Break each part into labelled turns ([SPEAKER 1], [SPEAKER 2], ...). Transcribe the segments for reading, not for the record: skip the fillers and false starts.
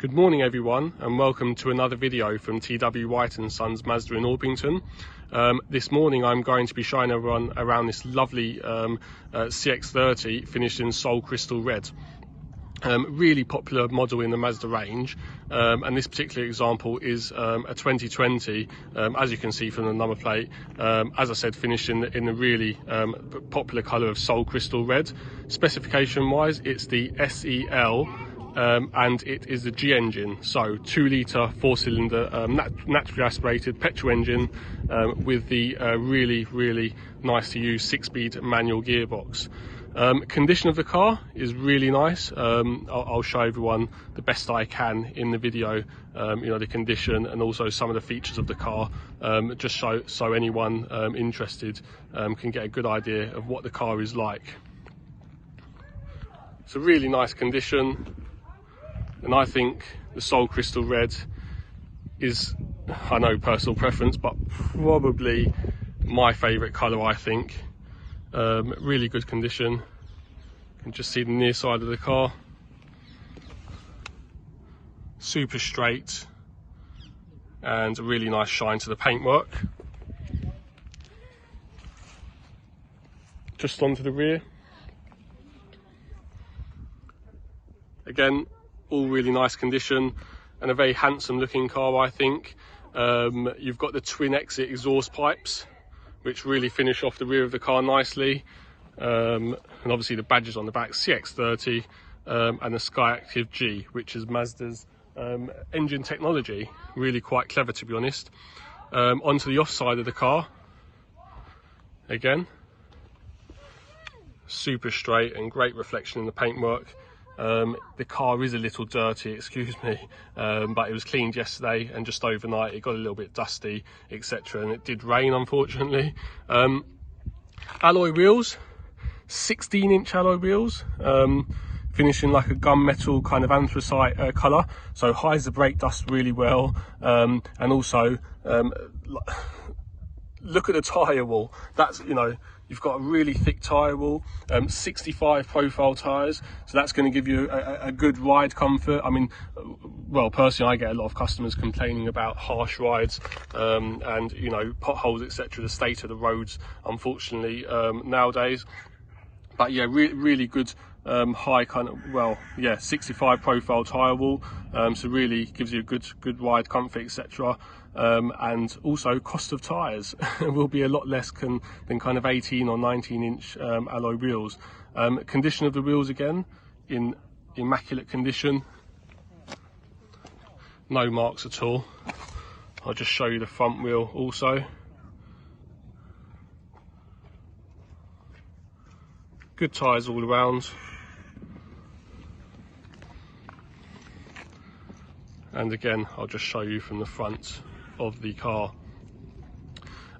[SPEAKER 1] Good morning everyone, and welcome to another video from TW White & Sons Mazda in Orpington. This morning I'm going to be showing everyone around this lovely CX-30 finished in Sol Crystal Red. Really popular model in the Mazda range, and this particular example is a 2020, as you can see from the number plate, as I said, finished in the really popular colour of Sol Crystal Red. Specification wise, it's the SE-L, and it is the G engine, so 2 litre 4-cylinder naturally aspirated petrol engine with the really nice to use 6-speed manual gearbox. Condition of the car is really nice. I'll show everyone the best I can in the video, the condition and also some of the features of the car, just so anyone interested can get a good idea of what the car is like. It's a really nice condition, and I think the Sol Crystal Red is, I know personal preference, but probably my favourite colour, I think. Really good condition. You can just see the near side of the car. Super straight and a really nice shine to the paintwork. Just onto the rear. Again, all really nice condition and a very handsome looking car, I think. You've got the twin exit exhaust pipes, which really finish off the rear of the car nicely, and obviously the badges on the back, CX-30 and the SKYACTIV-G, which is Mazda's engine technology. Really quite clever, to be honest. Onto the off side of the car, again, super straight and great reflection in the paintwork. The car is a little dirty, excuse me, but it was cleaned yesterday and just overnight it got a little bit dusty, etc., and it did rain, unfortunately. Alloy wheels, 16-inch alloy wheels, finishing like a gunmetal kind of anthracite colour, so hides the brake dust really well, and also look at the tyre wall. That's, you've got a really thick tyre wall, 65 profile tyres, so that's going to give you a good ride comfort. I mean, well, personally, I get a lot of customers complaining about harsh rides and, potholes, etc., the state of the roads, unfortunately, nowadays. But yeah, really good high kind of, 65 profile tyre wall, so really gives you a good ride comfort, etc. And also cost of tyres will be a lot less than kind of 18 or 19-inch alloy wheels. Condition of the wheels, again, in immaculate condition, no marks at all. I'll just show you the front wheel also. Good tyres all around. And again, I'll just show you from the front of the car.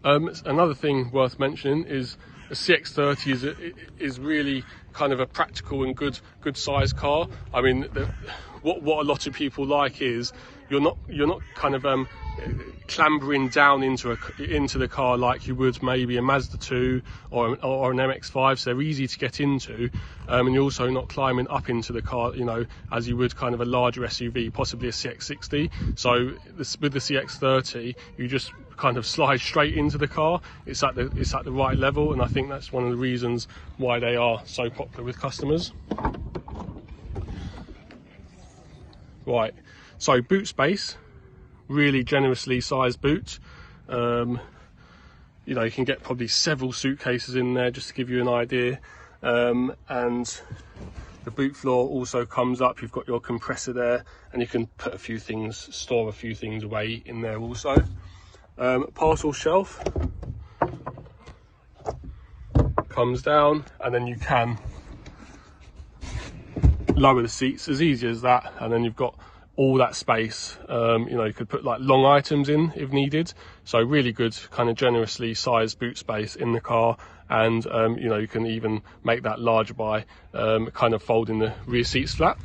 [SPEAKER 1] Another thing worth mentioning is the CX-30 is really kind of a practical and good size car. I mean, what a lot of people like is you're not kind of clambering down into the car like you would maybe a Mazda 2 or an MX-5, so they're easy to get into, and you're also not climbing up into the car, as you would kind of a larger SUV, possibly a CX-60. So with the CX-30, you just kind of slide straight into the car. It's at the right level, and I think that's one of the reasons why they are so popular with customers. Right, so boot space, really generously sized boot. You can get probably several suitcases in there, just to give you an idea. And the boot floor also comes up. You've got your compressor there, and you can put store a few things away in there also. Parcel shelf comes down, and then you can lower the seats, as easy as that, and then you've got all that space. You could put like long items in if needed, so really good kind of generously sized boot space in the car. And you can even make that larger by kind of folding the rear seats flat.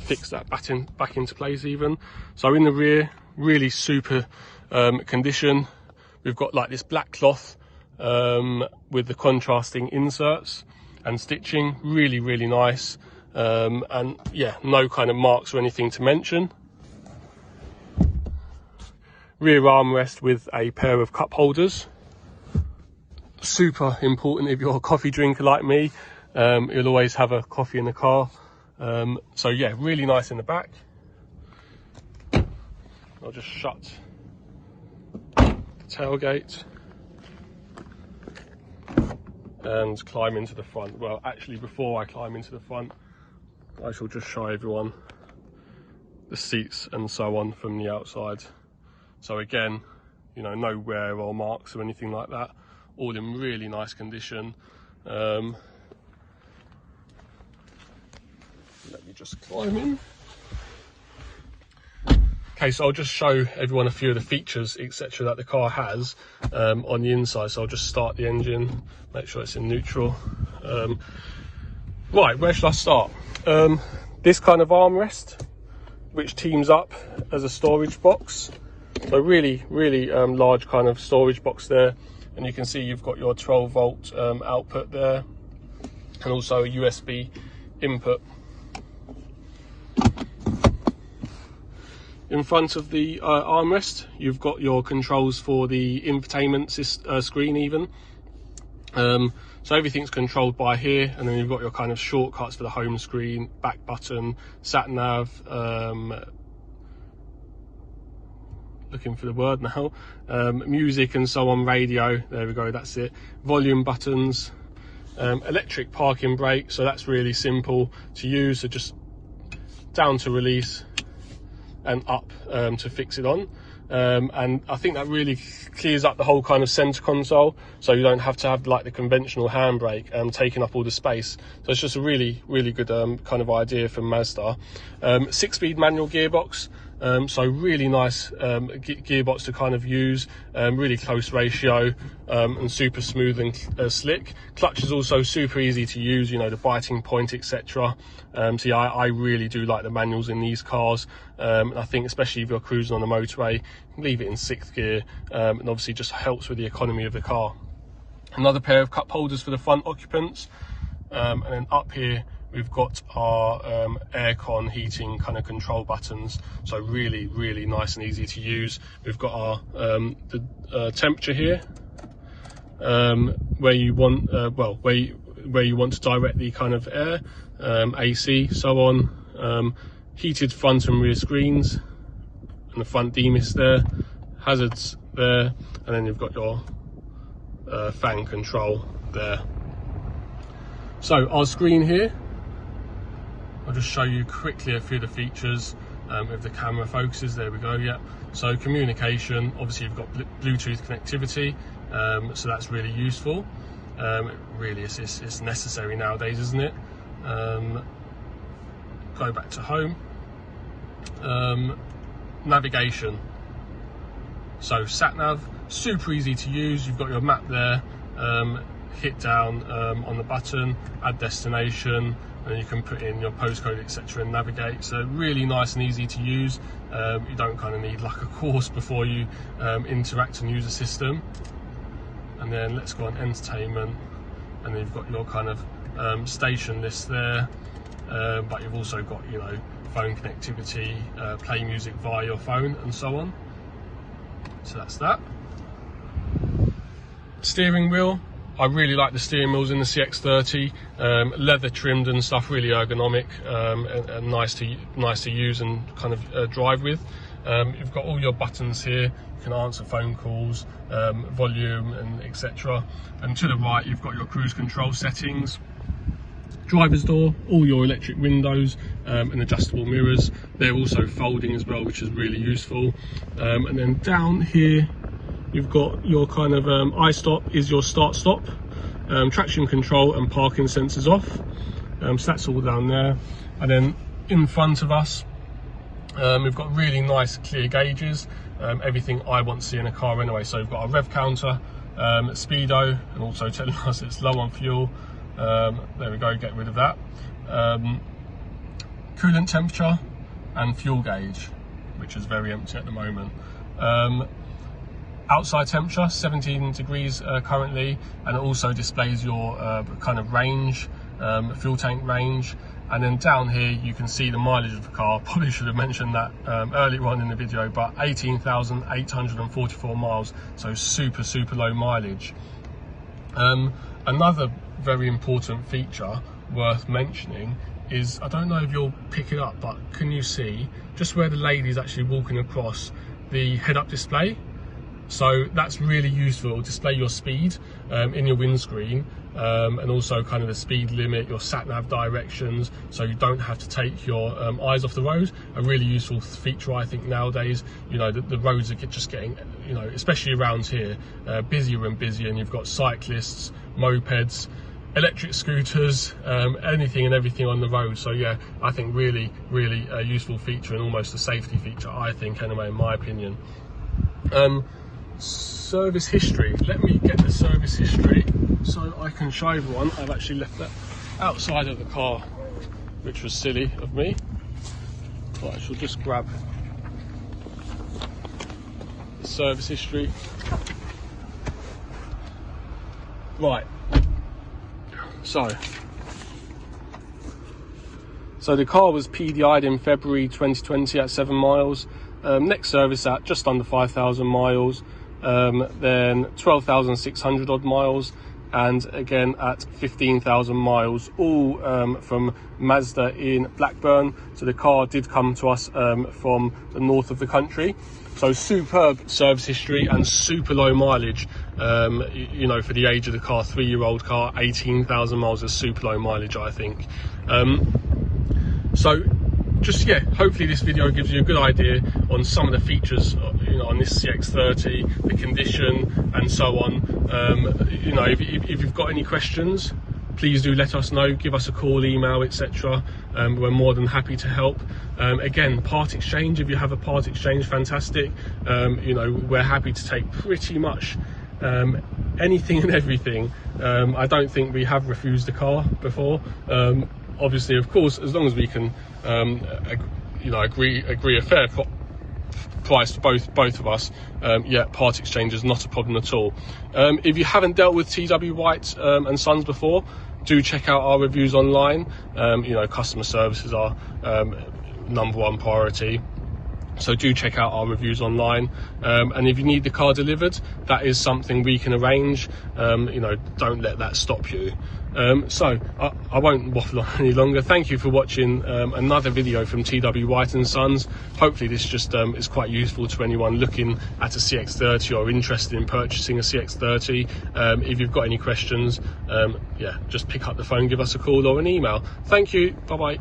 [SPEAKER 1] Fix that back into place even. So in the rear, really super condition. We've got like this black cloth with the contrasting inserts and stitching. Really nice. And yeah, no kind of marks or anything to mention. Rear armrest with a pair of cup holders. Super important if you're a coffee drinker like me. You'll always have a coffee in the car. So yeah, really nice in the back. I'll just shut the tailgate and climb into the front. Well, actually, before I climb into the front, I shall just show everyone the seats and so on from the outside. So again, you know, no wear or marks or anything like that. All in really nice condition. Let me just climb in. Okay, so I'll just show everyone a few of the features, etc., that the car has on the inside. So I'll just start the engine, make sure it's in neutral. Right, where should I start? This kind of armrest, which teams up as a storage box. So really large kind of storage box there. And you can see you've got your 12-volt output there, and also a USB input. In front of the armrest, you've got your controls for the infotainment screen even. So everything's controlled by here, and then you've got your kind of shortcuts for the home screen, back button, sat nav, looking for the word now, music and so on, radio, there we go, that's it, volume buttons, electric parking brake, so that's really simple to use, so just down to release and up to fix it on. And I think that really clears up the whole kind of center console, so you don't have to have like the conventional handbrake taking up all the space. So it's just a really good kind of idea from Mazda. 6-speed manual gearbox, so really nice gearbox to kind of use, really close ratio, and super smooth and slick. Clutch is also super easy to use, you know, the biting point, etc. So yeah, I really do like the manuals in these cars. I think especially if you're cruising on the motorway, leave it in 6th gear, and obviously just helps with the economy of the car. Another pair of cup holders for the front occupants, and then up here we've got our aircon heating kind of control buttons, so really nice and easy to use. We've got our the temperature here, where you want where you want to direct the kind of air, AC, so on. Heated front and rear screens, and the front demist there, hazards there, and then you've got your fan control there. So our screen here, I'll just show you quickly a few of the features. If the camera focuses, there we go, yeah. So communication, obviously you've got Bluetooth connectivity, so that's really useful. Really it's necessary nowadays, isn't it? Go back to home. Navigation, so sat nav, super easy to use. You've got your map there, hit down on the button, add destination, and you can put in your postcode, etc., and navigate. So really nice and easy to use. You don't kind of need like a course before you interact and use the system. And then let's go on entertainment, and then you've got your kind of station list there, but you've also got, you know, phone connectivity, play music via your phone and so on. So that's that. Steering wheel, I really like the steering wheels in the CX-30, leather trimmed and stuff, really ergonomic, and nice to use and kind of drive with. You've got all your buttons here, you can answer phone calls, volume and etc. And to the right you've got your cruise control settings, driver's door, all your electric windows, and adjustable mirrors. They're also folding as well, which is really useful. And then down here you've got your kind of iStop is your start stop, traction control and parking sensors off, so that's all down there. And then in front of us we've got really nice clear gauges, everything I want to see in a car anyway. So we've got a rev counter, speedo, and also telling us it's low on fuel. There we go, get rid of that. Coolant temperature and fuel gauge, which is very empty at the moment. outside temperature, 17 degrees currently, and it also displays your kind of range, fuel tank range. And then down here you can see the mileage of the car. Probably should have mentioned that earlier on in the video, but 18,844 miles, so super low mileage. Another very important feature worth mentioning is, I don't know if you'll pick it up, but can you see just where the lady is actually walking across, the head-up display? So that's really useful. It'll display your speed in your windscreen, and also kind of the speed limit, your sat-nav directions, so you don't have to take your eyes off the road. A really useful feature, I think, nowadays. You know, the roads are just getting, you know, especially around here, busier and busier, and you've got cyclists, mopeds, electric scooters, anything and everything on the road. So yeah, I think really a useful feature, and almost a safety feature, I think, anyway, in my opinion. Service history. Let me get the service history so I can show everyone. I've actually left that outside of the car, which was silly of me. Right, I shall just grab the service history. Right, so the car was PDI'd in February 2020 at 7 miles. Next service at just under 5,000 miles. Then 12,600 odd miles, and again at 15,000 miles, all from Mazda in Blackburn. So the car did come to us from the north of the country. So superb service history and super low mileage. You know, for the age of the car, 3-year-old car, 18,000 miles is super low mileage, I think. So just, yeah, hopefully this video gives you a good idea on some of the features, you know, on this CX-30, the condition and so on. You know, if you've got any questions, please do let us know. Give us a call, email, etc. We're more than happy to help. Again, part exchange, if you have a part exchange, fantastic. You know, we're happy to take pretty much anything and everything. I don't think we have refused a car before. Obviously, of course, as long as we can, you know, agree a fair price for both of us, yeah, part exchange is not a problem at all. If you haven't dealt with TW White and Sons before, do check out our reviews online. You know, customer services are #1 priority. So do check out our reviews online, and if you need the car delivered, that is something we can arrange. You know, don't let that stop you. So I won't waffle on any longer. Thank you for watching another video from TW White and Sons. Hopefully this just is quite useful to anyone looking at a CX-30 or interested in purchasing a CX-30. If you've got any questions, yeah, just pick up the phone, give us a call or an email. Thank you. Bye bye.